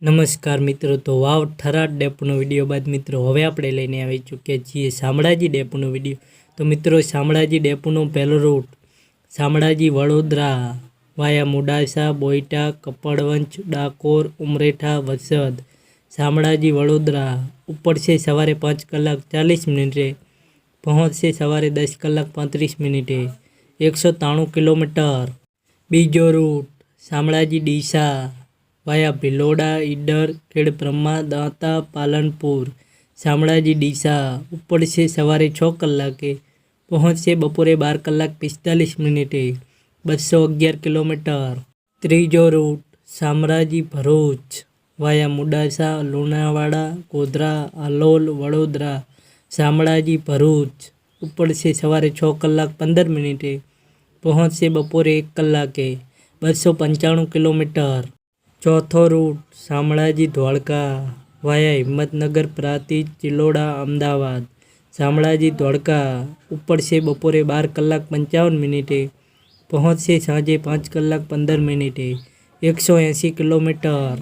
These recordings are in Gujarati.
નમસ્કાર મિત્રો, તો વાવ થરાદ ડેપોનો વિડીયો બાદ મિત્રો હવે આપણે લઈને આવી ચૂક્યા છીએ શામળાજી ડેપોનો વિડીયો। તો મિત્રો શામળાજી ડેપોનો પહેલો રૂટ શામળાજી વડોદરા વાયા મોડાસા, બોઈટા, કપડવંજ, ડાકોર, ઉમરેઠા, વસદ, શામળાજી વડોદરા ઉપડશે સવારે 5 કલાક 40 મિનિટે, પહોંચશે સવારે 10 કલાક 35 મિનિટે, 193 કિલોમીટર। બીજો રૂટ શામળાજી ડીસા વાયા ભિલોડા, ઈડર, ખેડબ્રહ્મા, દાંતા, પાલનપુર, શામળાજી ડીસા ઉપડશે સવારે 6 કલાકે, પહોંચશે બપોરે 12 કલાક 45 મિનિટે, 211 કિલોમીટર। ત્રીજો રૂટ શામળાજી ભરૂચ વાયા મોડાસા, લુણાવાડા, ગોધરા, હાલોલ, વડોદરા, શામળાજી ભરૂચ ઉપડશે સવારે 6 કલાક 15 મિનિટે, પહોંચશે બપોરે 1 કલાકે, 295 કિલોમીટર। ચોથો રૂટ શામળાજી ધોળકા વાયા હિંમતનગર, પ્રાંતિજ, ચિલોડા, અમદાવાદ, શામળાજી ધોળકા ઉપડશે બપોરે 12 કલાક 55 મિનિટે, પહોંચશે સાંજે 5 કલાક 15 મિનિટે, 180 કિલોમીટર।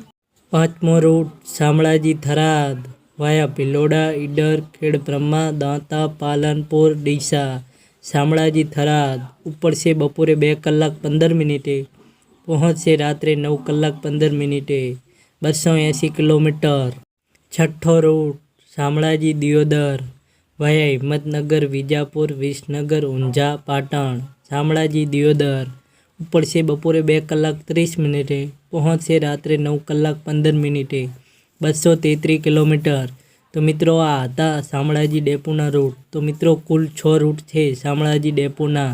પાંચમો રૂટ શામળાજી થરાદ વાયા ભિલોડા, ઈડર, ખેડબ્રહ્મા, દાંતા, પાલનપુર, ડીસા, શામળાજી થરાદ ઉપડશે બપોરે 2 કલાક 15 મિનિટે, પહોંચશે રાત્રે 9 કલાક 15 મિનિટે, 280 કિલોમીટર। છઠ્ઠો રૂટ શામળાજી દિયોદર વાયા હિંમતનગર, વિજાપુર, વિસનગર, ઊંઝા, પાટણ, શામળાજી દિયોદર ઉપડશે બપોરે 2 કલાક 30 મિનિટે, પહોંચશે રાત્રે 9 કલાક 15 મિનિટે, 233 કિલોમીટર। તો મિત્રો આ હતા શામળાજી ડેપોના રૂટ। તો મિત્રો કુલ 6 રૂટ છે શામળાજી ડેપોના।